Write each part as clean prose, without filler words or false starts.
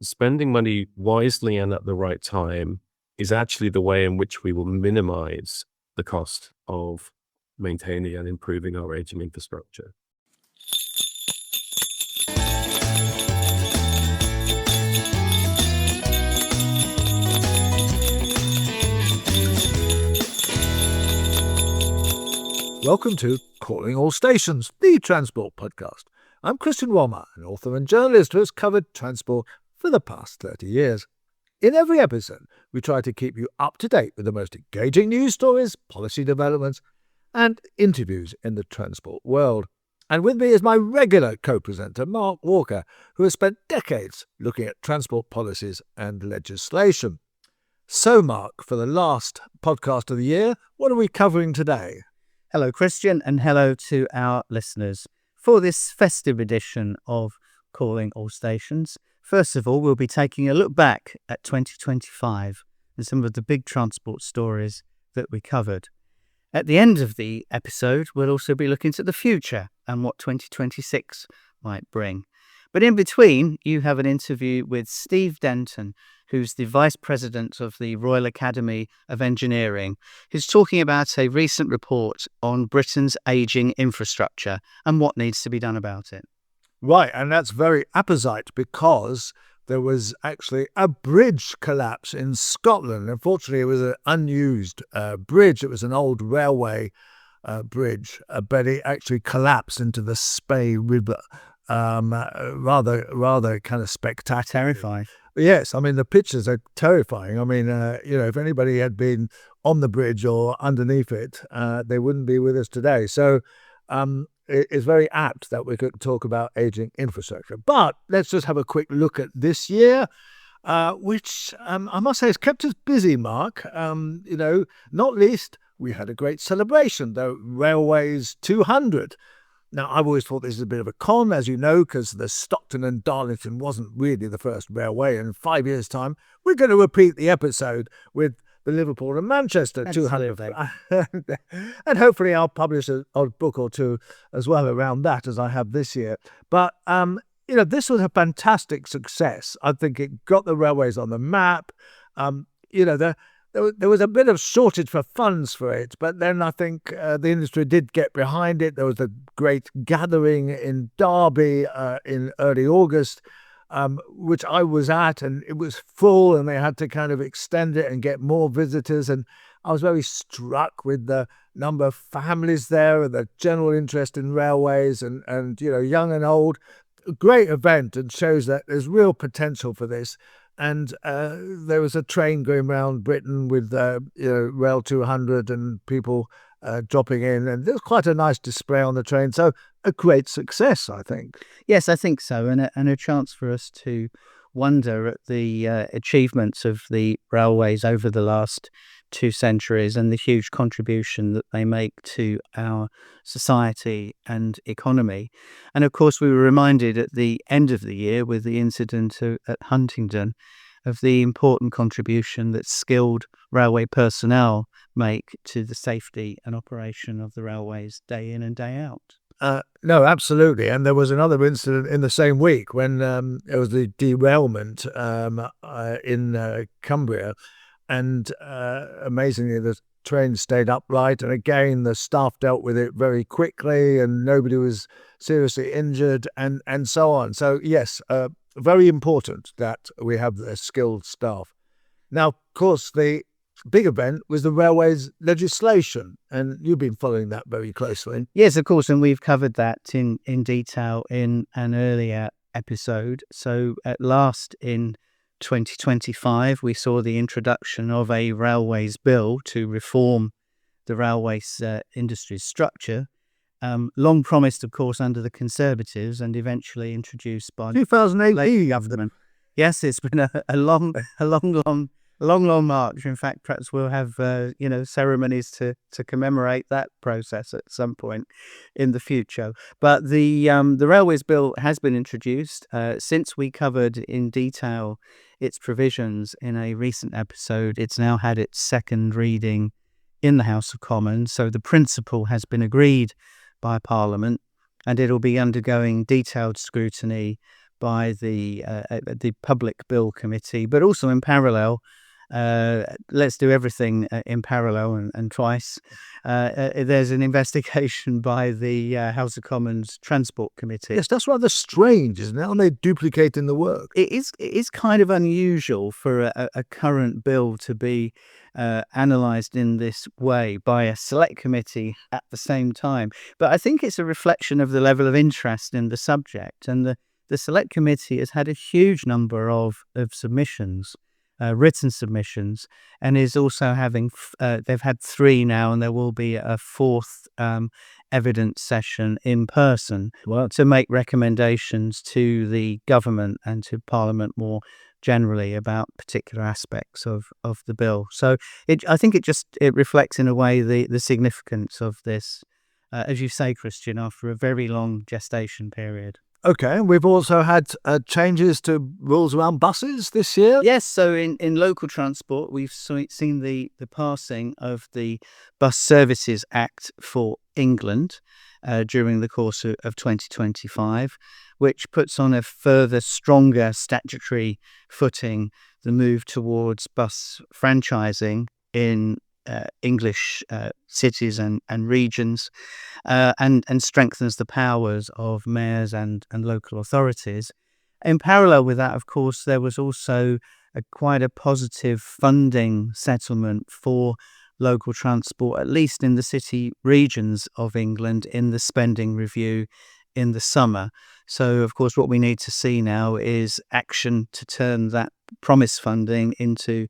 spending money wisely and at the right time is actually the way in which we will minimize the cost of maintaining and improving our aging infrastructure. Welcome to Calling All Stations, the Transport Podcast. I'm Christian Walmer, an author and journalist who has covered transport for the past 30 years. In every episode, we try to keep you up to date with the most engaging news stories, policy developments, and interviews in the transport world. And with me is my regular co-presenter, Mark Walker, who has spent decades looking at transport policies and legislation. So, Mark, for the last podcast of the year, what are we covering today? Hello, Christian, and hello to our listeners. For this festive edition of Calling All Stations, first of all, we'll be taking a look back at 2025 and some of the big transport stories that we covered. At the end of the episode, we'll also be looking to the future and what 2026 might bring. But in between, you have an interview with Steve Denton, who's the Vice President of the Royal Academy of Engineering, who's talking about a recent report on Britain's ageing infrastructure and what needs to be done about it. Right, and that's very apposite because there was actually a bridge collapse in Scotland. Unfortunately, it was an unused bridge. It was an old railway bridge, but it actually collapsed into the Spey River. Rather kind of spectacular. Terrifying. Yes, I mean, the pictures are terrifying. I mean, if anybody had been on the bridge or underneath it, they wouldn't be with us today. So it's very apt that we could talk about aging infrastructure. But let's just have a quick look at this year, which I must say has kept us busy, Mark. Not least, we had a great celebration, the Railways 200. Now, I've always thought this is a bit of a con, as you know, because the Stockton and Darlington wasn't really the first railway. In 5 years' time, we're going to repeat the episode with the Liverpool and Manchester 200. And hopefully I'll publish a book or two as well around that, as I have this year. But, this was a fantastic success. I think it got the railways on the map. There was a bit of shortage for funds for it, but then I think the industry did get behind it. There was a great gathering in Derby in early August, which I was at, and it was full, and they had to kind of extend it and get more visitors. And I was very struck with the number of families there and the general interest in railways and young and old. A great event, and shows that there's real potential for this. And there was a train going around Britain with Rail 200 and people dropping in. And there was quite a nice display on the train. So a great success, I think. Yes, I think so. And a chance for us to wonder at the achievements of the railways over the last 2 centuries and the huge contribution that they make to our society and economy. And of course, we were reminded at the end of the year with the incident at Huntingdon of the important contribution that skilled railway personnel make to the safety and operation of the railways day in and day out. No, absolutely. And there was another incident in the same week when it was the derailment in Cumbria. And amazingly, the train stayed upright. And again, the staff dealt with it very quickly and nobody was seriously injured and so on. So, yes, very important that we have the skilled staff. Now, of course, the big event was the railways legislation, and you've been following that very closely. Yes, of course, and we've covered that in detail in an earlier episode. So at last in 2025, we saw the introduction of a railways bill to reform the railways industry's structure, long promised, of course, under the Conservatives and eventually introduced by 2018 government. Yes, it's been a long march. In fact, perhaps we'll have ceremonies to commemorate that process at some point in the future. But the Railways Bill has been introduced since we covered in detail its provisions in a recent episode. It's now had its second reading in the House of Commons, so the principle has been agreed by Parliament, and it'll be undergoing detailed scrutiny by the Public Bill Committee, but also in parallel. Let's do everything in parallel and twice. There's an investigation by the House of Commons Transport Committee. Yes, that's rather strange, isn't it? Aren't they duplicating the work? It is kind of unusual for a current bill to be analysed in this way by a select committee at the same time. But I think it's a reflection of the level of interest in the subject. And the select committee has had a huge number of submissions. Written submissions, and is also having they've had 3 now, and there will be a 4th evidence session in person to make recommendations to the government and to Parliament more generally about particular aspects of the bill. So I think it reflects in a way the significance of this, as you say, Christian, after a very long gestation period. Okay, and we've also had changes to rules around buses this year. Yes, so in local transport, we've seen the passing of the Bus Services Act for England during the course of 2025, which puts on a further stronger statutory footing the move towards bus franchising in English cities and regions, and strengthens the powers of mayors and local authorities. In parallel with that, of course, there was also quite a positive funding settlement for local transport, at least in the city regions of England, in the spending review in the summer. So, of course, what we need to see now is action to turn that promised funding into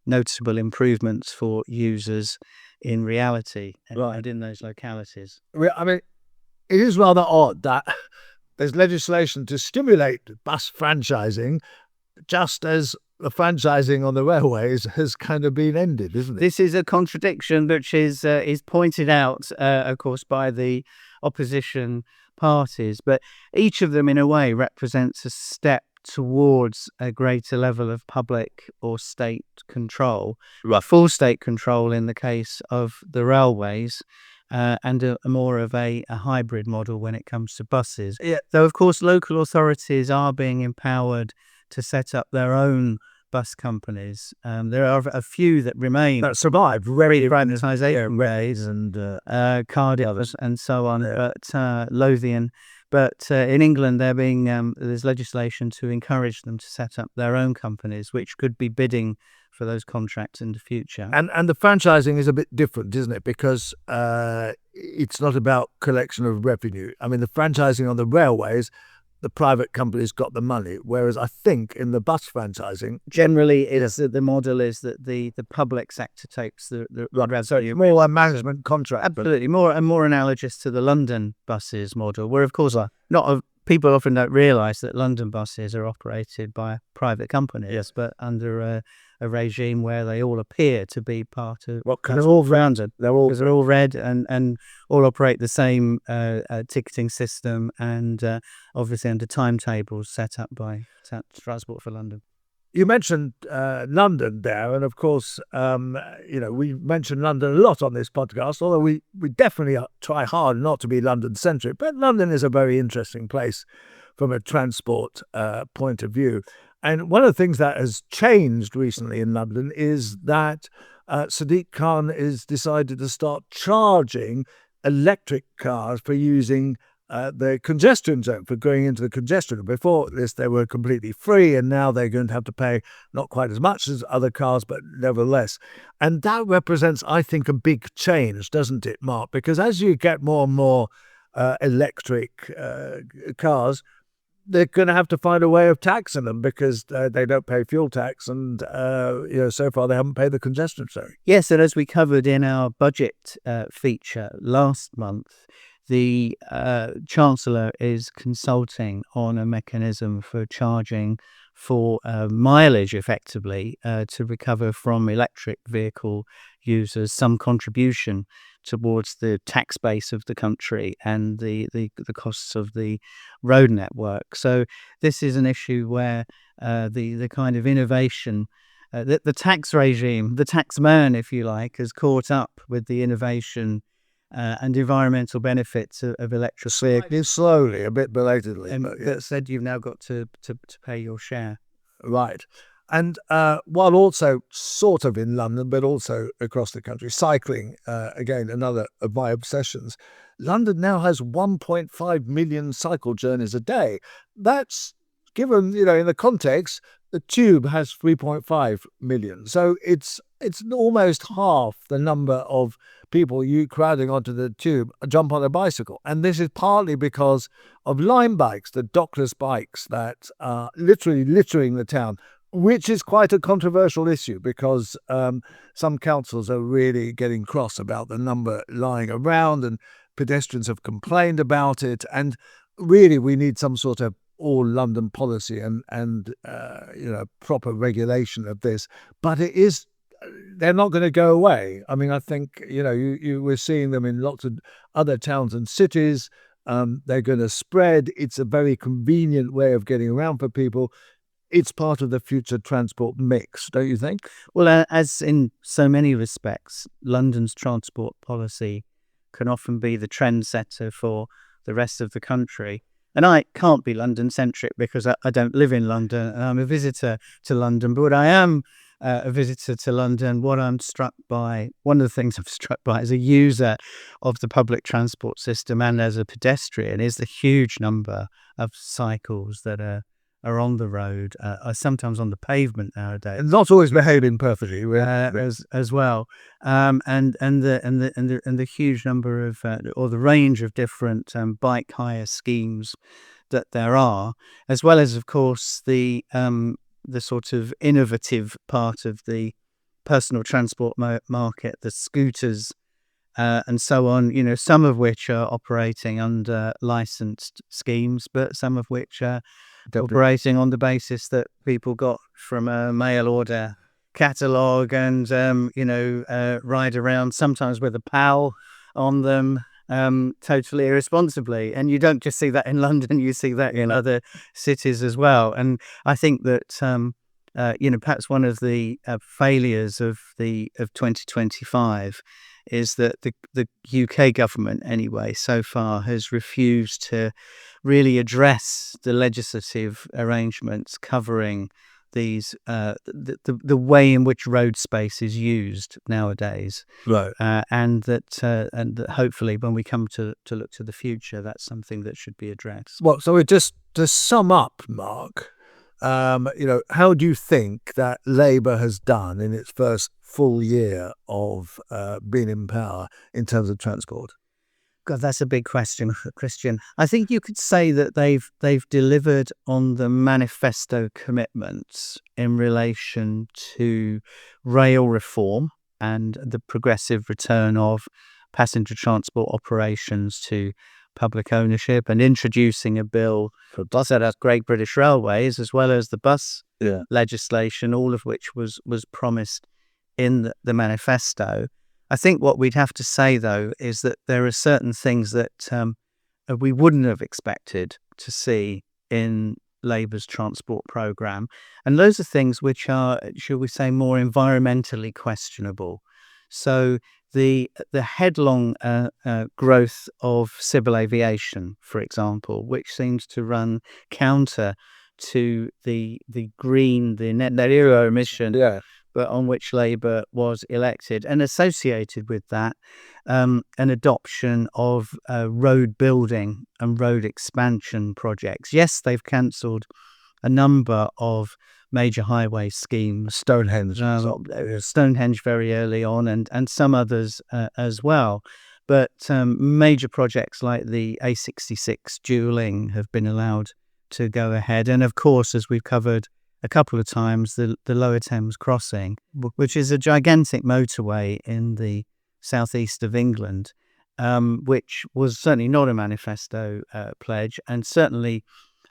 noticeable improvements for users in reality and in those localities. I mean, it is rather odd that there's legislation to stimulate bus franchising just as the franchising on the railways has kind of been ended, isn't it? This is a contradiction which is pointed out, of course, by the opposition parties, but each of them in a way represents a step towards a greater level of public or state control, full state control in the case of the railways, and a more of a hybrid model when it comes to buses. Yeah. Though, of course, local authorities are being empowered to set up their own bus companies. There are a few that remain That survived very privatisation ways and Cardiff and so on, but Lothian. But in England, there's legislation to encourage them to set up their own companies, which could be bidding for those contracts in the future. And the franchising is a bit different, isn't it? Because it's not about collection of revenue. I mean, the franchising on the railways, the private companies got the money, whereas I think in the bus franchising, generally, the model is that the public sector takes the revenue. More a management contract. Absolutely, more analogous to the London buses model, where of course people often don't realise that London buses are operated by private companies, but under a regime where they all appear to be part of. They're all rounded. They're all red and all operate the same ticketing system and obviously under timetables set up by Transport for London. You mentioned London there, and of course, we mention London a lot on this podcast, although we definitely try hard not to be London-centric, but London is a very interesting place from a transport point of view. And one of the things that has changed recently in London is that Sadiq Khan has decided to start charging electric cars for using the congestion zone, for going into the congestion. Before this, they were completely free, and now they're going to have to pay not quite as much as other cars, but nevertheless. And that represents, I think, a big change, doesn't it, Mark? Because as you get more and more electric cars, they're going to have to find a way of taxing them because they don't pay fuel tax, and so far they haven't paid the congestion zone. Yes, and as we covered in our budget feature last month, the Chancellor is consulting on a mechanism for charging for mileage, effectively, to recover from electric vehicle users some contribution towards the tax base of the country and the costs of the road network. So this is an issue where the kind of innovation, the tax regime, the tax man, if you like, has caught up with the innovation and environmental benefits of electric vehicles. Slowly, a bit belatedly. And but yeah. that said, you've now got to pay your share. Right. And while also sort of in London, but also across the country, cycling, again, another of my obsessions. London now has 1.5 million cycle journeys a day. That's given, in the context, the tube has 3.5 million. So it's almost half the number of people you crowding onto the tube jump on a bicycle. And this is partly because of Lime bikes, the dockless bikes that are literally littering the town, which is quite a controversial issue because some councils are really getting cross about the number lying around, and pedestrians have complained about it. And really, we need some sort of all London policy and proper regulation of this. But they're not going to go away. I mean, I think, we're seeing them in lots of other towns and cities. They're going to spread. It's a very convenient way of getting around for people. It's part of the future transport mix, don't you think? Well, as in so many respects, London's transport policy can often be the trendsetter for the rest of the country. And I can't be London-centric because I don't live in London and I'm a visitor to London. But I am a visitor to London. One of the things I'm struck by as a user of the public transport system and as a pedestrian is the huge number of cycles that are on the road, sometimes on the pavement nowadays. And not always behaving perfectly, as well, and the huge number of or the range of different bike hire schemes that there are, as well as, of course, the sort of innovative part of the personal transport market, the scooters. And so on, some of which are operating under licensed schemes, but some of which are operating on the basis that people got from a mail order catalogue and, ride around sometimes with a pal on them, totally irresponsibly. And you don't just see that in London, you see that in other cities as well. And I think that, perhaps one of the failures of 2025 is that the UK government, anyway, so far has refused to really address the legislative arrangements covering these the way in which road space is used nowadays, right? And that hopefully, when we come to look to the future, that's something that should be addressed. Well, so just to sum up, Mark, how do you think that Labour has done in its first full year of being in power in terms of transport? God, that's a big question, Christian. I think you could say that they've delivered on the manifesto commitments in relation to rail reform and the progressive return of passenger transport operations to public ownership, and introducing a bill for bus at Great British Railways, as well as the bus legislation, all of which was promised in the manifesto. I think what we'd have to say, though, is that there are certain things that we wouldn't have expected to see in Labour's transport programme. And those are things which are, shall we say, more environmentally questionable. So the headlong growth of civil aviation, for example, which seems to run counter to the green, the net zero emission, but on which Labour was elected, and associated with that, an adoption of road building and road expansion projects. Yes, they've cancelled a number of major highway schemes, Stonehenge very early on, and some others as well. But major projects like the A66 dualling have been allowed to go ahead. And of course, as we've covered a couple of times, the Lower Thames Crossing, which is a gigantic motorway in the southeast of England, which was certainly not a manifesto pledge, and certainly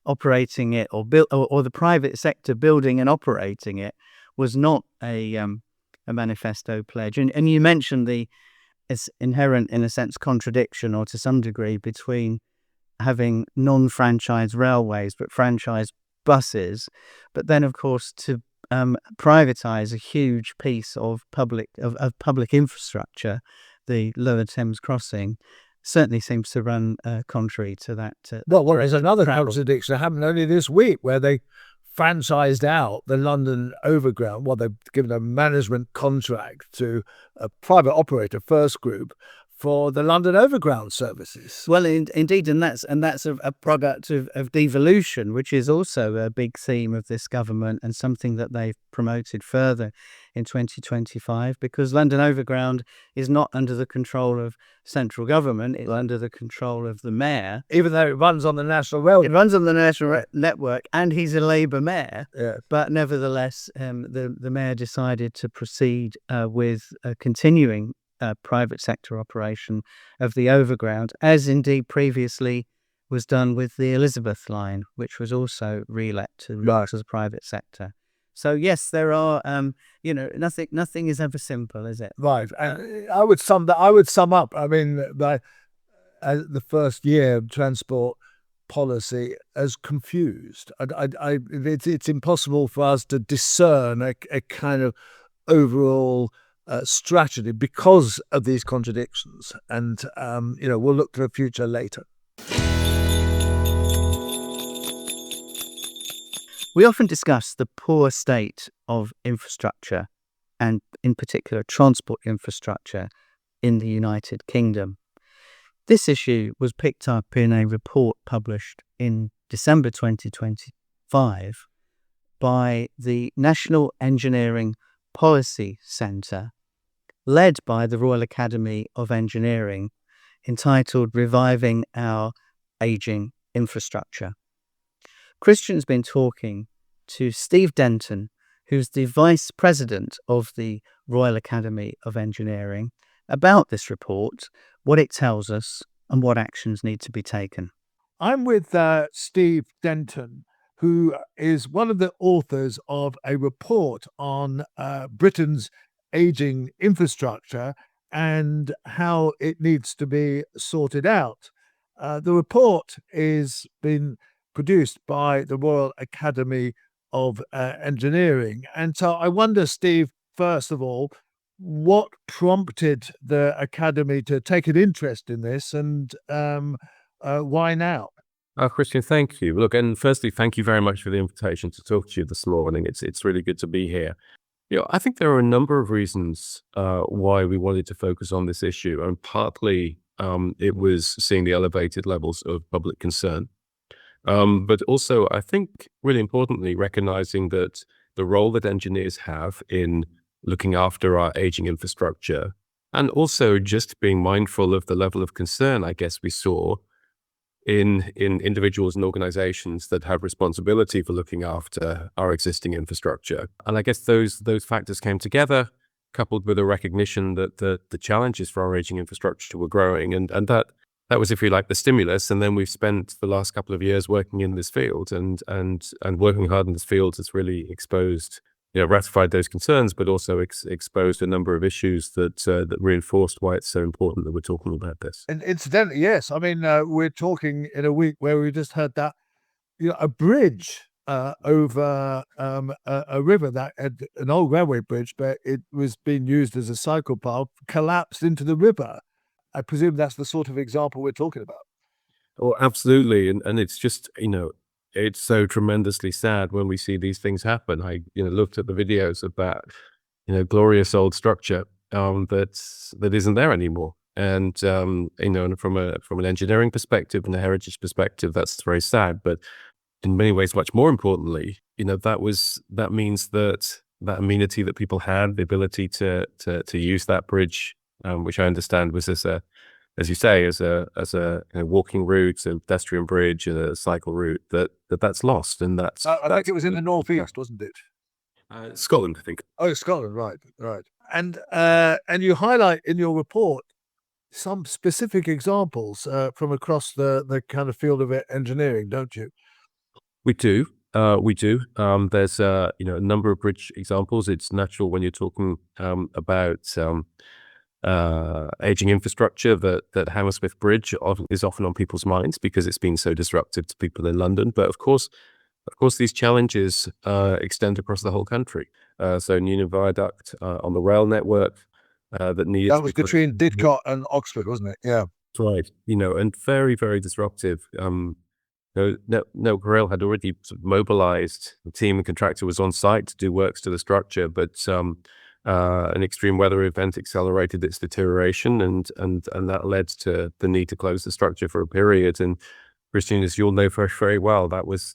operating it or the private sector building and operating it was not a manifesto pledge. And you mentioned it's inherent, in a sense, contradiction, or to some degree, between having non-franchise railways but franchise buses, but then of course to privatize a huge piece of public infrastructure the Lower Thames crossing certainly seems to run contrary to that. Well, there's another contradiction that happened only this week where they franchised out the London Overground. Well, they've given a management contract to a private operator, First Group, for the London Overground services. Well, indeed, and that's a product of devolution, which is also a big theme of this government and something that they've promoted further in 2025, because London Overground is not under the control of central government, it's under the control of the mayor. Even though it runs on the National Railway. It runs on the national network, and he's a Labour mayor. Yeah. But nevertheless, the mayor decided to proceed with continuing private sector operation of the Overground, as indeed previously was done with the Elizabeth line, which was also relet to the private sector. So yes, there are, nothing is ever simple, is it? Right. And I would sum up. I mean, the first year of transport policy as confused. It's impossible for us to discern a kind of overall strategy because of these contradictions. And, we'll look to the future later. We often discuss the poor state of infrastructure, and in particular transport infrastructure in the United Kingdom. This issue was picked up in a report published in December 2025 by the National Engineering Policy Centre, led by the Royal Academy of Engineering, entitled Reviving Our Ageing Infrastructure. Christian's been talking to Steve Denton, who's the Vice President of the Royal Academy of Engineering, about this report, what it tells us, and what actions need to be taken. I'm with Steve Denton, who is one of the authors of a report on Britain's ageing infrastructure and how it needs to be sorted out. The report is been produced by the Royal Academy of Engineering. And so I wonder, Steve, first of all, what prompted the Academy to take an interest in this, and why now? Christian, thank you. Look, and firstly, thank you very much for the invitation to talk to you this morning. It's really good to be here. I think there are a number of reasons why we wanted to focus on this issue, and partly it was seeing the elevated levels of public concern. But also, I think, really importantly, recognizing that the role that engineers have in looking after our aging infrastructure, and also just being mindful of the level of concern, I guess, we saw in individuals and organizations that have responsibility for looking after our existing infrastructure. And I guess those factors came together, coupled with a recognition that the challenges for our aging infrastructure were growing, and that was, if you like, the stimulus. And then we've spent the last couple of years working in this field, and working hard in this field has really exposed, ratified those concerns, but also exposed a number of issues that reinforced why it's so important that we're talking about this. And incidentally, yes, I mean, we're talking in a week where we just heard that a bridge over a river that had an old railway bridge, but it was being used as a cycle path, collapsed into the river. I presume that's the sort of example we're talking about. Oh, absolutely. And it's just, it's so tremendously sad when we see these things happen. I, looked at the videos of that, glorious old structure that isn't there anymore. And, and from an engineering perspective and a heritage perspective, that's very sad. But in many ways, much more importantly, that means that amenity that people had, the ability to use that bridge, which I understand was as you say, as a walking route, a pedestrian bridge, and a cycle route, that's lost. And that's I think it was in the northeast, wasn't it? Scotland, I think. Oh, Scotland, right. And you highlight in your report some specific examples from across the kind of field of engineering, don't you? We do. There's a number of bridge examples. It's natural when you're talking about aging infrastructure that Hammersmith Bridge is often on people's minds because it's been so disruptive to people in London. But of course, these challenges extend across the whole country. So Newton Viaduct on the rail network, that needed That to was be between Didcot and Oxford, wasn't it? Yeah. right, and very, very disruptive. No, Grail had already sort of mobilized. The team and contractor was on site to do works to the structure, but an extreme weather event accelerated its deterioration, and that led to the need to close the structure for a period. And Christian, as you'll know very, very well, that was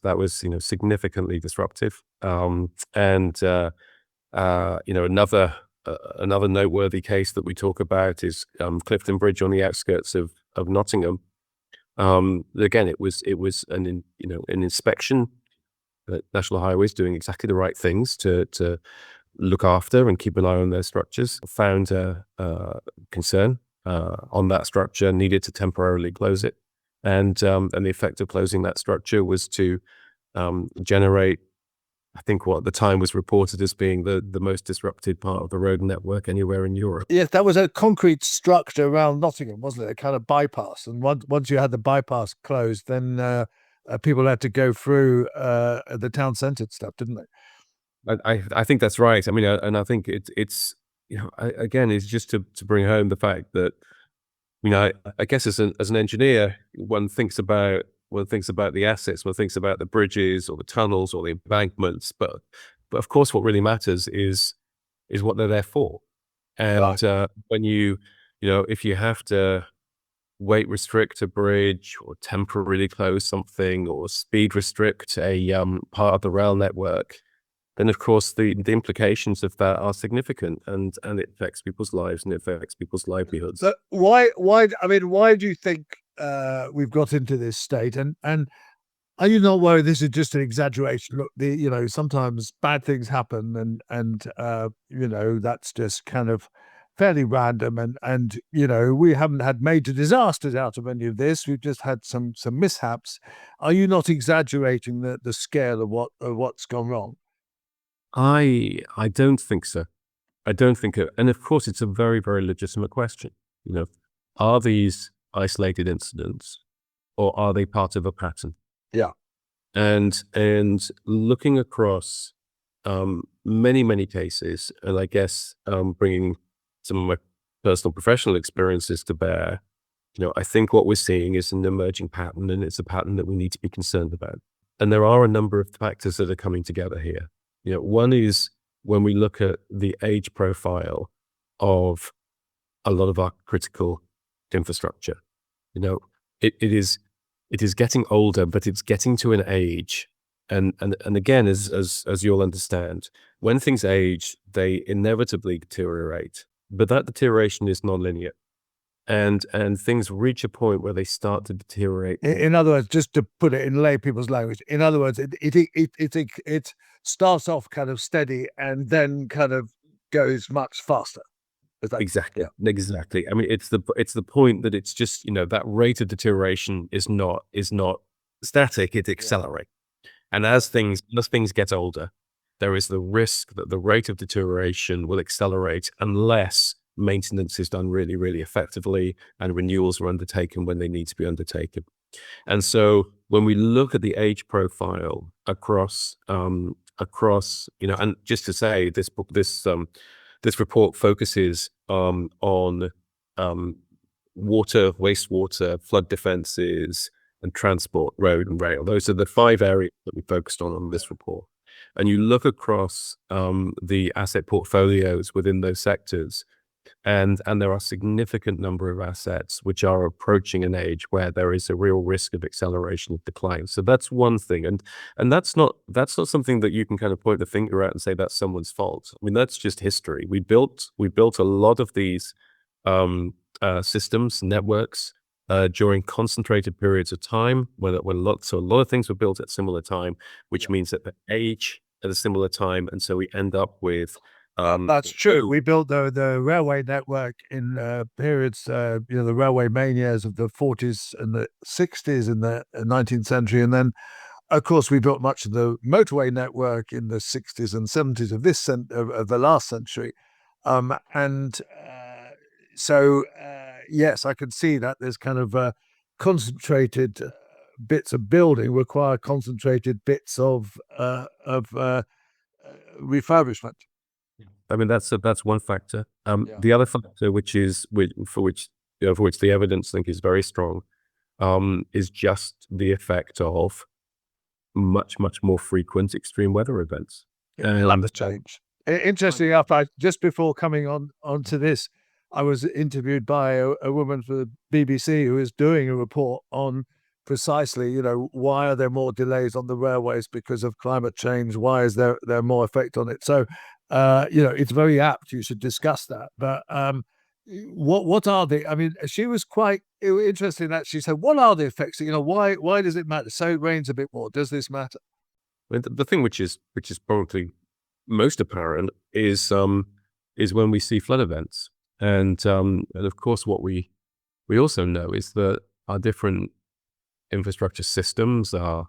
significantly disruptive. Another noteworthy case that we talk about is Clifton Bridge on the outskirts of Nottingham. Again, it was an inspection. National Highways doing exactly the right things to look after and keep an eye on their structures. Found a concern on that structure, needed to temporarily close it, and the effect of closing that structure was to generate, I think, what at the time was reported as being the most disrupted part of the road network anywhere in Europe. Yes, that was a concrete structure around Nottingham, wasn't it? A kind of bypass. And once you had the bypass closed, then people had to go through the town centre stuff, didn't they? I think that's right. I mean, and I think it's again, it's just to bring home the fact that I guess as an engineer, one thinks about the assets, one thinks about the bridges or the tunnels or the embankments, but of course, what really matters is what they're there for. And when if you have to weight restrict a bridge or temporarily close something or speed restrict a part of the rail network, then of course the implications of that are significant, and it affects people's lives and it affects people's livelihoods. So why do you think we've got into this state? And are you not worried this is just an exaggeration? Look, sometimes bad things happen, and that's just kind of fairly random, and we haven't had major disasters out of any of this. We've just had some mishaps. Are you not exaggerating the scale of what's gone wrong? I don't think so. I don't think it, and of course it's a very, very legitimate question. Are these isolated incidents or are they part of a pattern? Yeah. And looking across many, many cases, and I guess bringing some of my personal professional experiences to bear, I think what we're seeing is an emerging pattern, and it's a pattern that we need to be concerned about. And there are a number of factors that are coming together here. One is when we look at the age profile of a lot of our critical infrastructure. It is getting older, but it's getting to an age, and again, as you'll understand, when things age, they inevitably deteriorate, but that deterioration is nonlinear, and things reach a point where they start to deteriorate. In other words, just to put it in lay people's language, in other words, it starts off kind of steady and then kind of goes much faster. Exactly. Yeah. Exactly. I mean, it's the point that it's just, that rate of deterioration is not static, it accelerates. And as things get older, there is the risk that the rate of deterioration will accelerate unless maintenance is done really, really effectively and renewals are undertaken when they need to be undertaken. And so when we look at the age profile across, and just to say, this report focuses on water, wastewater, flood defenses, and transport, road and rail. Those are the 5 areas that we focused on this report. And you look across the asset portfolios within those sectors, and there are a significant number of assets which are approaching an age where there is a real risk of acceleration of decline. So that's one thing, and that's not something that you can kind of point the finger at and say that's someone's fault. I mean, that's just history. We built a lot of these systems, networks during concentrated periods of time when a lot of things were built at similar time, which means that they age at a similar time, and so we end up with. That's true. We built the railway network in periods, the railway manias of the 40s and the 60s in the 19th century. And then, of course, we built much of the motorway network in the 60s and 70s of the last century. So, yes, I can see that there's kind of concentrated bits of building require concentrated bits of refurbishment. I mean, that's one factor. Yeah. The other factor, for which the evidence I think is very strong, is just the effect of much more frequent extreme weather events. Climate change. Interesting enough, just before coming onto this, I was interviewed by a woman for the BBC who is doing a report on precisely, why are there more delays on the railways because of climate change? Why is there more effect on it? So, it's very apt. You should discuss that. But what are the? I mean, she was quite interested in that. She said, "What are the effects? Why does it matter? So it rains a bit more. Does this matter?" I mean, the thing which is probably most apparent is when we see flood events, and of course what we also know is that our different infrastructure systems, our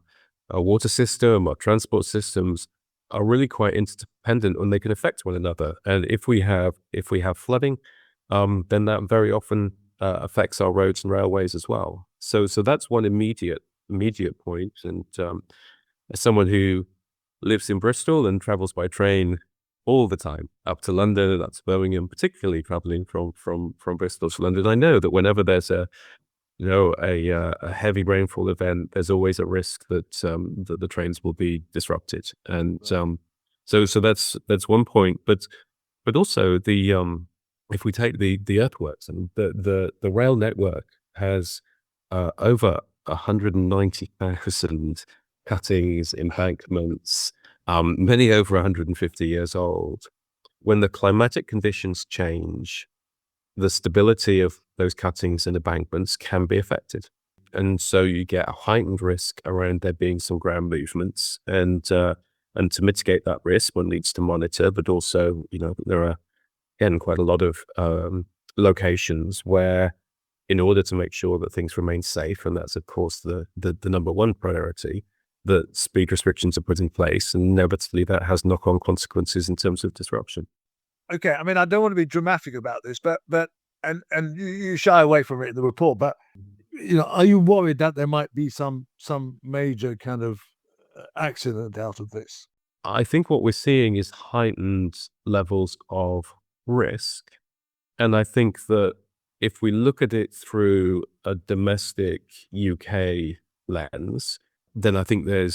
water system, our transport systems are really quite interdependent, and they can affect one another. And if we have flooding, then that very often affects our roads and railways as well. So that's one immediate point. And as someone who lives in Bristol and travels by train all the time up to London and up to Birmingham, particularly traveling from Bristol to London, I know that whenever there's a heavy rainfall event, there's always a risk that the trains will be disrupted. And so that's one point. But also if we take the earthworks, and the rail network has over 190,000 cuttings, embankments, many over 150 years old. When the climatic conditions change, the stability of those cuttings and embankments can be affected. And so you get a heightened risk around there being some ground movements. And to mitigate that risk, one needs to monitor, but also, there are, again, quite a lot of locations where, in order to make sure that things remain safe, and that's, of course, the number one priority, that speed restrictions are put in place, and inevitably that has knock-on consequences in terms of disruption. Okay, I mean, I don't want to be dramatic about this, but and you shy away from it in the report, but are you worried that there might be some major kind of accident out of this? I think what we're seeing is heightened levels of risk, and I think that if we look at it through a domestic UK lens, then I think there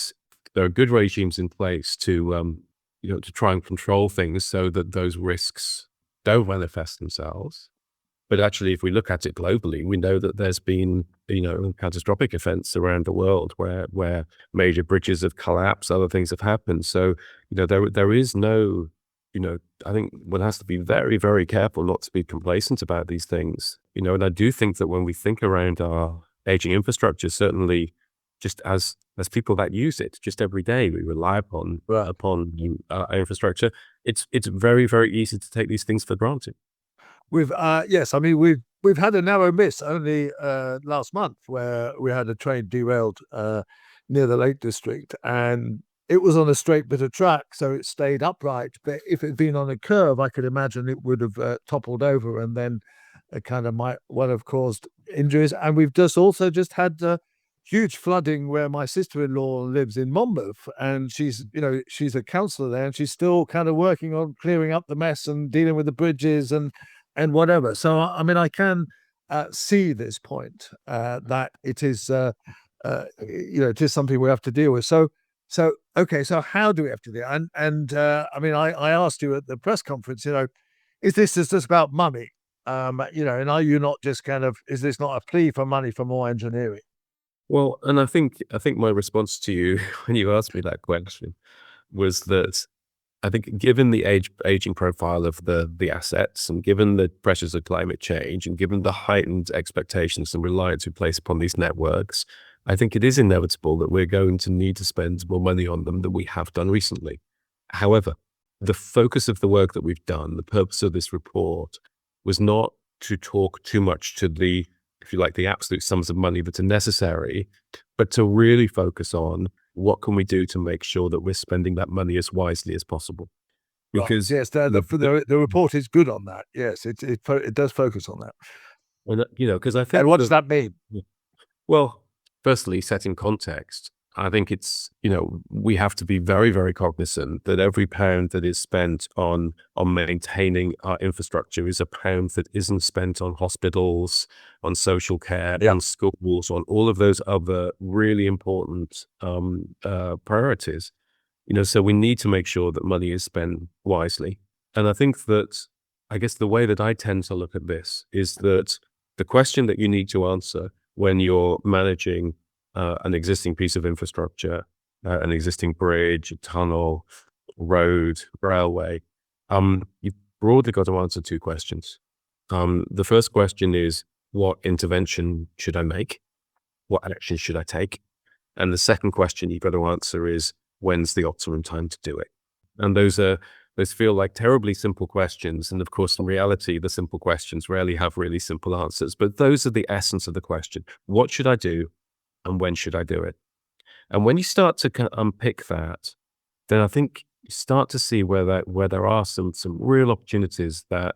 are good regimes in place to to try and control things so that those risks don't manifest themselves. But actually, if we look at it globally, we know that there's been catastrophic events around the world where major bridges have collapsed, other things have happened. So there is no, I think one has to be very, very careful not to be complacent about these things. And I do think that when we think around our aging infrastructure, certainly just as people that use it just every day, we rely upon our infrastructure. It's very, very easy to take these things for granted. Yes, I mean, we've had a narrow miss only last month where we had a train derailed near the Lake District, and it was on a straight bit of track, so it stayed upright. But if it had been on a curve, I could imagine it would have toppled over, and then it kind of might have caused injuries. And we've also had huge flooding where my sister-in-law lives in Monmouth, and she's a councillor there, and she's still kind of working on clearing up the mess and dealing with the bridges and whatever. So I mean, I can see this point that it is it is something we have to deal with. So okay, so how do we have to deal? And I mean, I asked you at the press conference, is this just about money? And are you not just is this not a plea for money for more engineering? Well, and I think my response to you when you asked me that question was that I think, given the aging profile of the assets, and given the pressures of climate change, and given the heightened expectations and reliance we place upon these networks, I think it is inevitable that we're going to need to spend more money on them than we have done recently. However, the focus of the work that we've done, the purpose of this report, was not to talk too much to the, if you like, the absolute sums of money that are necessary, but to really focus on what can we do to make sure that we're spending that money as wisely as possible. Because yes, the report is good on that. Yes, it does focus on that. And because I think, and what does that mean? Well, firstly, setting context. I think it's, we have to be very, very cognizant that every pound that is spent on maintaining our infrastructure is a pound that isn't spent on hospitals, on social care, Yeah. on schools, on all of those other really important priorities. So we need to make sure that money is spent wisely. And I think that, I guess the way that I tend to look at this is that the question that you need to answer when you're managing an existing piece of infrastructure, an existing bridge, a tunnel, road, railway, you've broadly got to answer two questions. The first question is, what intervention should I make? What action should I take? And the second question you've got to answer is, when's the optimum time to do it? And those feel like terribly simple questions. And of course, in reality, the simple questions rarely have really simple answers. But those are the essence of the question. What should I do? And when should I do it? And when you start to kind of unpick that, then I think you start to see where there are some real opportunities that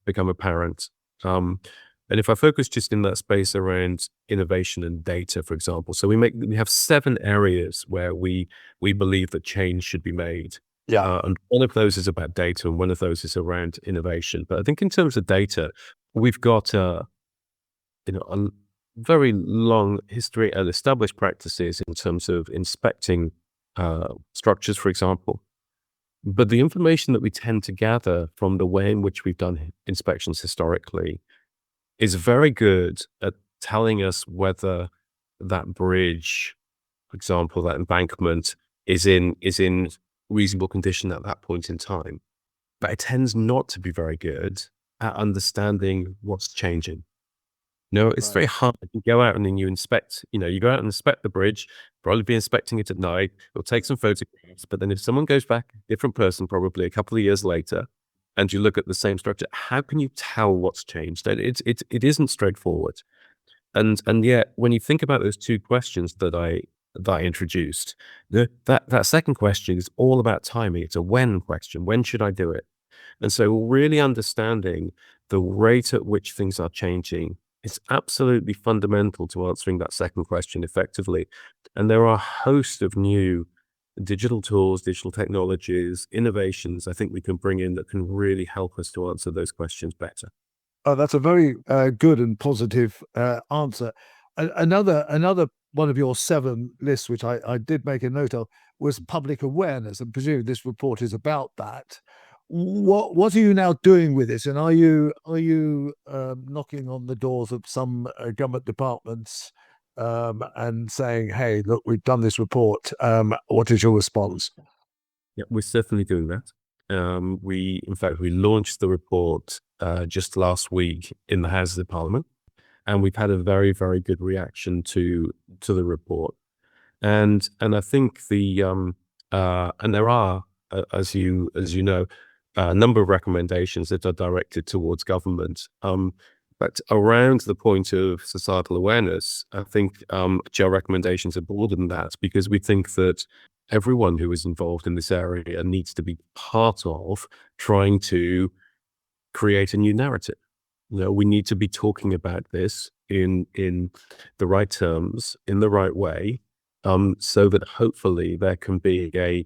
become apparent. And if I focus just in that space around innovation and data, for example, so we have 7 areas where we believe that change should be made. Yeah. And one of those is about data, and one of those is around innovation. But I think in terms of data, we've got a very long history and established practices in terms of inspecting structures, for example. But the information that we tend to gather from the way in which we've done inspections historically is very good at telling us whether that bridge, for example, that embankment is in reasonable condition at that point in time. But it tends not to be very good at understanding what's changing. No, it's very hard. You go out and then you inspect, you go out and inspect the bridge, probably be inspecting it at night. You'll take some photographs, but then if someone goes back, different person, probably a couple of years later, and you look at the same structure, how can you tell what's changed? And it isn't straightforward. And yet, when you think about those two questions that I introduced, that second question is all about timing. It's a when question. When should I do it? And so really understanding the rate at which things are changing is absolutely fundamental to answering that second question effectively. And there are a host of new digital tools, digital technologies, innovations I think we can bring in that can really help us to answer those questions better. Oh, that's a very good and positive answer. Another one of your 7 lists, which I did make a note of, was public awareness, and presumably this report is about that. What are you now doing with this? And are you knocking on the doors of some government departments and saying, "Hey, look, we've done this report. What is your response?" Yeah, we're certainly doing that. In fact, we launched the report just last week in the Houses of Parliament, and we've had a very, very good reaction to the report. And I think and there are, as you know, a number of recommendations that are directed towards government. But around the point of societal awareness, I think our recommendations are broader than that, because we think that everyone who is involved in this area needs to be part of trying to create a new narrative. We need to be talking about this in the right terms, in the right way, so that hopefully there can be a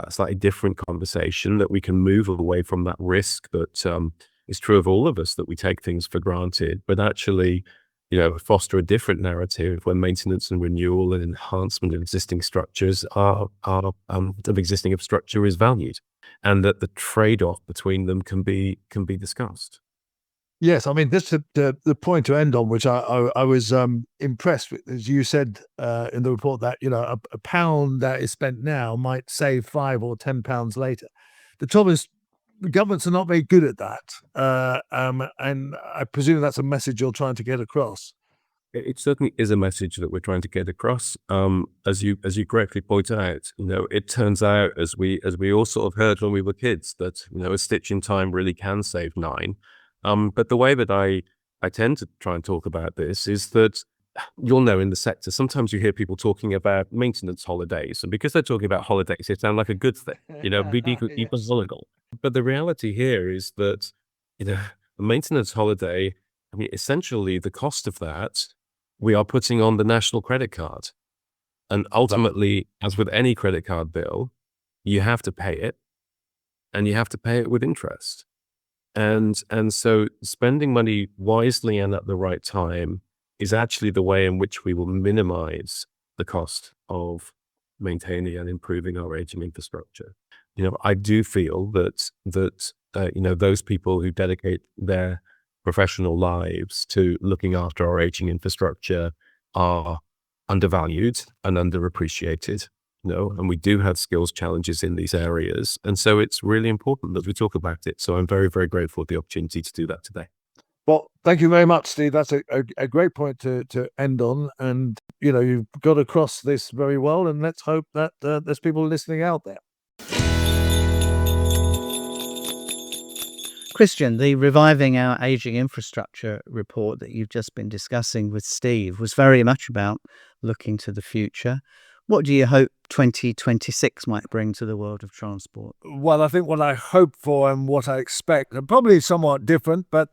slightly different conversation, that we can move away from that risk that is true of all of us, that we take things for granted, but actually, foster a different narrative where maintenance and renewal and enhancement of existing structures of existing infrastructure is valued, and that the trade-off between them can be discussed. Yes, I mean, this is the point to end on, which I was impressed with, as you said in the report, that a pound that is spent now might save £5 or £10 later. The trouble is, the governments are not very good at that, and I presume that's a message you're trying to get across. It certainly is a message that we're trying to get across. As you correctly point out, it turns out, as we all sort of heard when we were kids, that a stitch in time really can save 9. But the way that I tend to try and talk about this is that you'll know in the sector, sometimes you hear people talking about maintenance holidays, and because they're talking about holidays, it sounds like a good thing, Yes. But the reality here is that, a maintenance holiday, I mean, essentially the cost of that, we are putting on the national credit card. And ultimately, as with any credit card bill, you have to pay it, and you have to pay it with interest. And so spending money wisely and at the right time is actually the way in which we will minimize the cost of maintaining and improving our aging infrastructure. I do feel that those people who dedicate their professional lives to looking after our aging infrastructure are undervalued and underappreciated. And we do have skills challenges in these areas. And so it's really important that we talk about it. So I'm very, very grateful for the opportunity to do that today. Well, thank you very much, Steve. That's a great point to end on. And, you've got across this very well. And let's hope that there's people listening out there. Christian, the Reviving Our Aging Infrastructure report that you've just been discussing with Steve was very much about looking to the future. What do you hope 2026 might bring to the world of transport? Well, I think what I hope for and what I expect are probably somewhat different, but,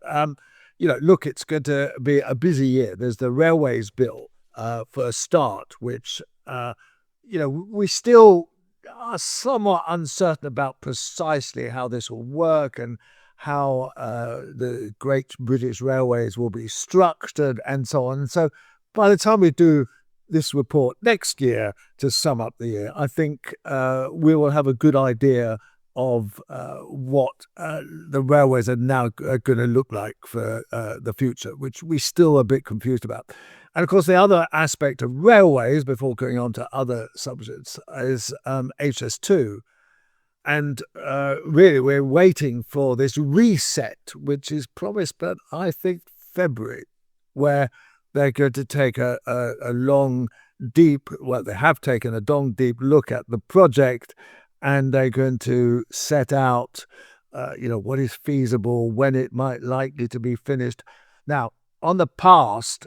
look, it's going to be a busy year. There's the Railways Bill for a start, which, we still are somewhat uncertain about precisely how this will work and how the Great British Railways will be structured and so on. And so by the time we do this report next year to sum up the year, I think we will have a good idea of what the railways are now going to look like for the future, which we're still a bit confused about. And of course, the other aspect of railways, before going on to other subjects, is HS2. And really, we're waiting for this reset, which is promised, but I think February, where they're going to take a long, deep, well, they have taken a long, deep look at the project, and they're going to set out, what is feasible, when it might likely to be finished. Now, on the past,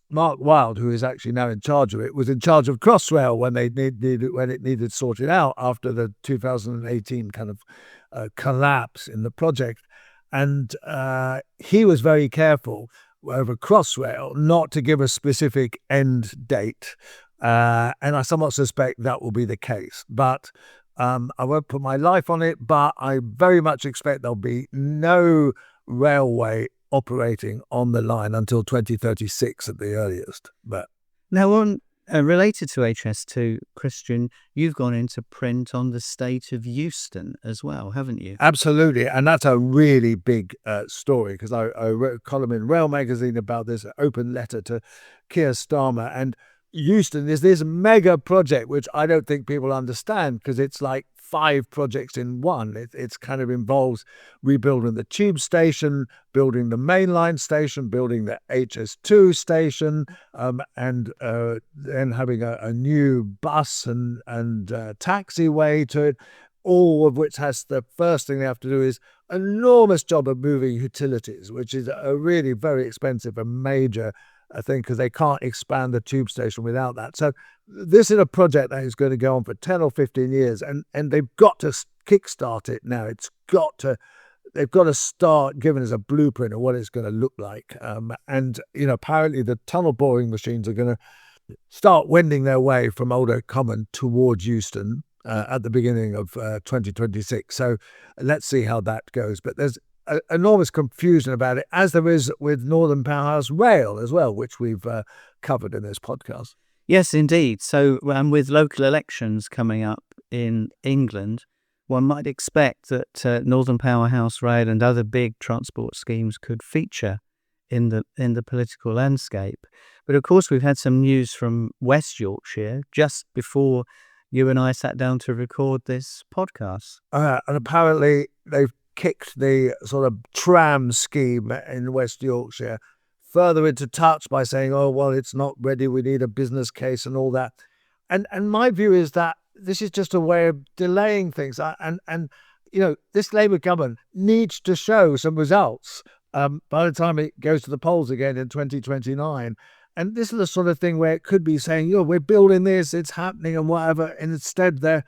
Mark Wilde, who is actually now in charge of it, was in charge of Crossrail when it needed sorted out after the 2018 kind of collapse in the project, and he was very careful over Crossrail not to give a specific end date, and I somewhat suspect that will be the case. But I won't put my life on it, but I very much expect there'll be no railway operating on the line until 2036 at the earliest. But now, on related to HS2, Christian, you've gone into print on the state of Euston as well, haven't you? Absolutely, and that's a really big story, because I wrote a column in Rail magazine about this, open letter to Keir Starmer. And Euston is this mega project which I don't think people understand, because it's like 5 projects in one. It's kind of involves rebuilding the tube station, building the mainline station, building the HS2 station, and then having a new bus and taxiway to it, all of which has, the first thing they have to do is an enormous job of moving utilities, which is a really very expensive and major thing, because they can't expand the tube station without that. So this is a project that is going to go on for 10 or 15 years, and they've got to kickstart it now. They've got to start giving us a blueprint of what it's going to look like. And apparently the tunnel boring machines are going to start wending their way from Old Oak Common towards Euston at the beginning of 2026. So let's see how that goes. But there's enormous confusion about it, as there is with Northern Powerhouse Rail as well, which we've covered in this podcast. Yes, indeed. So with local elections coming up in England, one might expect that Northern Powerhouse Rail and other big transport schemes could feature in the political landscape. But of course, we've had some news from West Yorkshire just before you and I sat down to record this podcast. And apparently they've kicked the sort of tram scheme in West Yorkshire further into touch by saying, oh, well, it's not ready, we need a business case and all that. And my view is that this is just a way of delaying things. And this Labour government needs to show some results by the time it goes to the polls again in 2029. And this is the sort of thing where it could be saying, we're building this, it's happening and whatever. And instead they're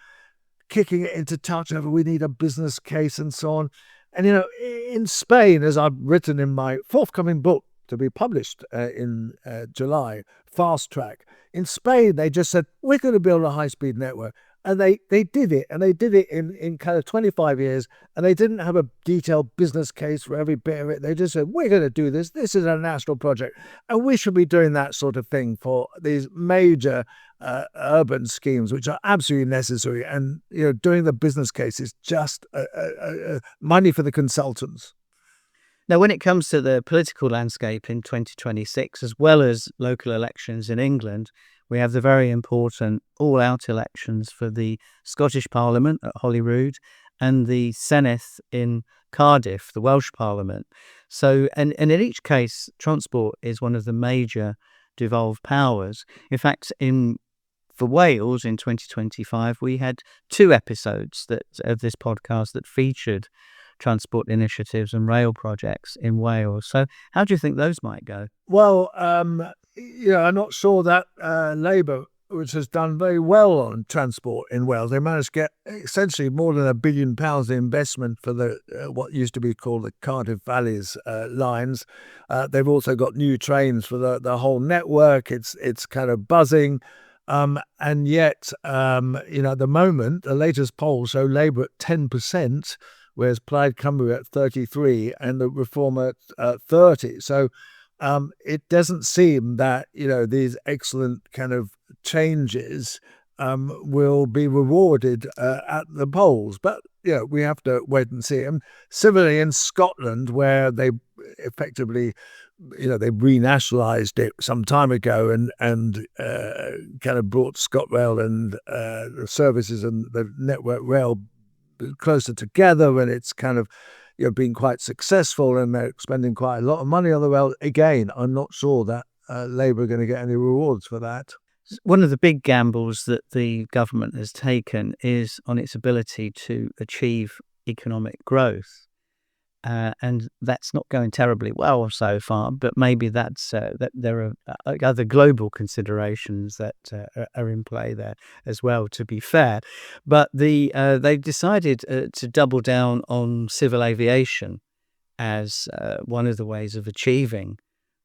kicking it into touch over, we need a business case and so on. And, in Spain, as I've written in my forthcoming book, to be published in July, fast track. In Spain, they just said, we're going to build a high-speed network. And they did it, and they did it in kind of 25 years, and they didn't have a detailed business case for every bit of it. They just said, we're going to do this. This is a national project, and we should be doing that sort of thing for these major urban schemes, which are absolutely necessary. And, doing the business case is just money for the consultants. Now, when it comes to the political landscape in 2026, as well as local elections in England, we have the very important all-out elections for the Scottish Parliament at Holyrood and the Senedd in Cardiff, the Welsh Parliament. So, and in each case, transport is one of the major devolved powers. In fact, for Wales in 2025, we had 2 episodes of this podcast that featured transport initiatives and rail projects in Wales. So how do you think those might go? Well, I'm not sure that Labour, which has done very well on transport in Wales, they managed to get essentially more than £1 billion investment for the what used to be called the Cardiff Valleys lines. They've also got new trains for the whole network. It's kind of buzzing. And yet, at the moment, the latest polls show Labour at 10%, whereas Plaid Cymru at 33% and the Reform at 30%. So it doesn't seem that, these excellent kind of changes will be rewarded at the polls. But, we have to wait and see. And similarly in Scotland, where they effectively, they renationalised it some time ago and kind of brought ScotRail and the services and the Network Rail closer together, and it's kind of been quite successful, and they're spending quite a lot of money on the rail. Again, I'm not sure that Labour are going to get any rewards for that. One of the big gambles that the government has taken is on its ability to achieve economic growth. And that's not going terribly well so far, but maybe that's that there are other global considerations that are in play there as well, to be fair. But they've decided to double down on civil aviation as one of the ways of achieving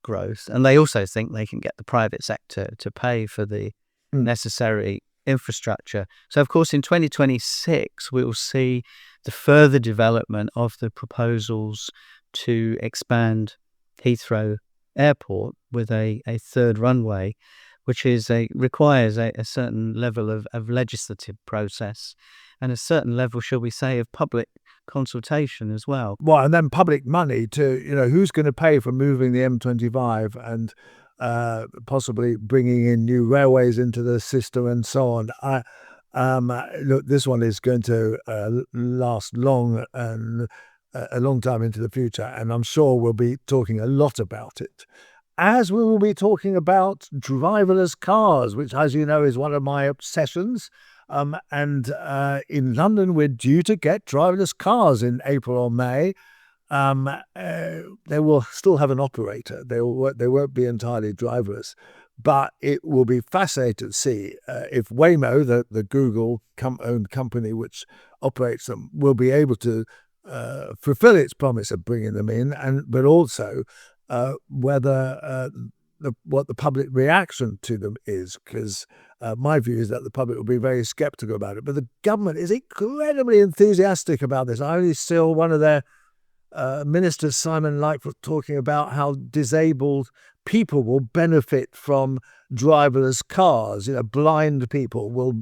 growth. And they also think they can get the private sector to pay for the necessary infrastructure. So, of course, in 2026, we will see the further development of the proposals to expand Heathrow Airport with a third runway, which requires a certain level of legislative process and a certain level, shall we say, of public consultation as well. Well, and then public money to, who's going to pay for moving the M25 and possibly bringing in new railways into the system and so on. Look, this one is going to last long and a long time into the future, and I'm sure we'll be talking a lot about it. As we will be talking about driverless cars, which, as you know, is one of my obsessions. And in London, we're due to get driverless cars in April or May. They will still have an operator. They won't be entirely driverless. But it will be fascinating to see if Waymo, the Google-owned company which operates them, will be able to fulfill its promise of bringing them in, but also whether what the public reaction to them is, because my view is that the public will be very sceptical about it. But the government is incredibly enthusiastic about this. I only saw one of their ministers, Simon Lightfoot, talking about how disabled people will benefit from driverless cars. Blind people will,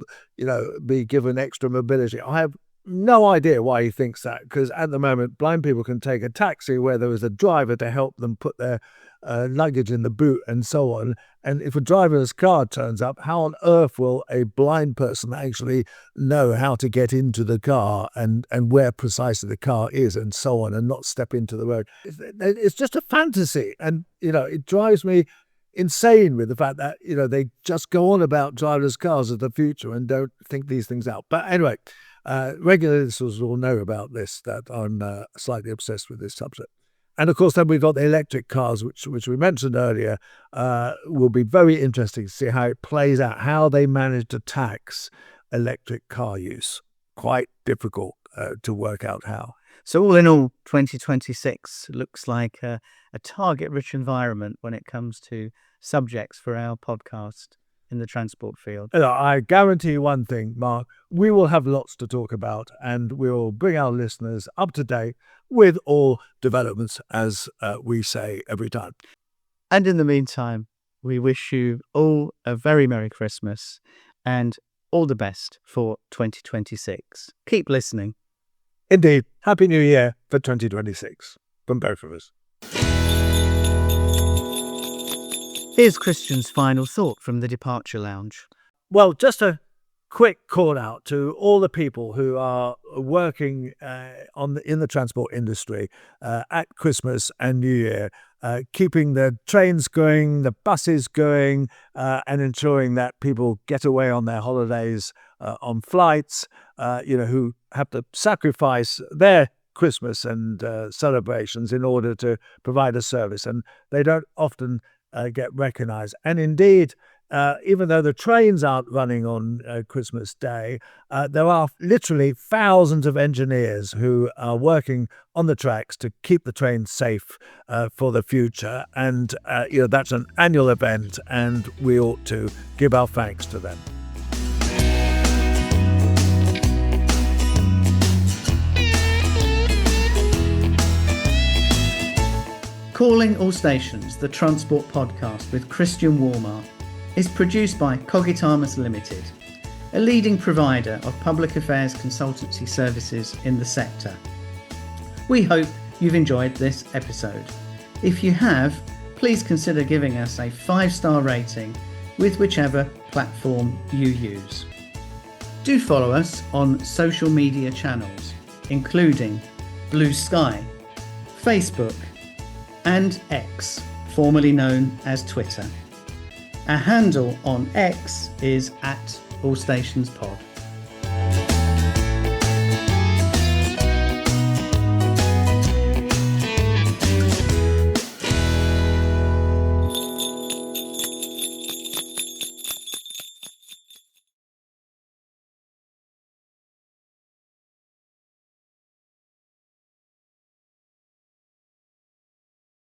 be given extra mobility. I have no idea why he thinks that, because at the moment, blind people can take a taxi where there is a driver to help them put their luggage in the boot and so on. And if a driverless car turns up, how on earth will a blind person actually know how to get into the car and where precisely the car is and so on, and not step into the road? It's just a fantasy. And, it drives me insane with the fact that, they just go on about driverless cars as the future and don't think these things out. But anyway, regular listeners will know about this, that I'm slightly obsessed with this subject. And of course, then we've got the electric cars, which we mentioned earlier. Will be very interesting to see how it plays out, how they manage to tax electric car use. Quite difficult to work out how. So all in all, 2026 looks like a target-rich environment when it comes to subjects for our podcast in the transport field. I guarantee you one thing, Mark, we will have lots to talk about, and we'll bring our listeners up to date with all developments, as we say every time. And in the meantime, we wish you all a very Merry Christmas and all the best for 2026. Keep listening. Indeed, Happy New Year for 2026 from both of us. Here's Christian's final thought from the Departure Lounge. Well, just a quick call out to all the people who are working in the transport industry at Christmas and New Year, keeping the trains going, the buses going, and ensuring that people get away on their holidays on flights, who have to sacrifice their Christmas and celebrations in order to provide a service. And they don't often get recognised. And indeed, even though the trains aren't running on Christmas Day, there are literally thousands of engineers who are working on the tracks to keep the trains safe for the future. And, that's an annual event, and we ought to give our thanks to them. Calling All Stations, the transport podcast with Christian Walmart, is produced by Cogitamus Limited, a leading provider of public affairs consultancy services in the sector. We hope you've enjoyed this episode. If you have, please consider giving us a 5-star rating with whichever platform you use. Do follow us on social media channels, including Blue Sky, Facebook, and X, formerly known as Twitter. Our handle on X is @AllStationsPod.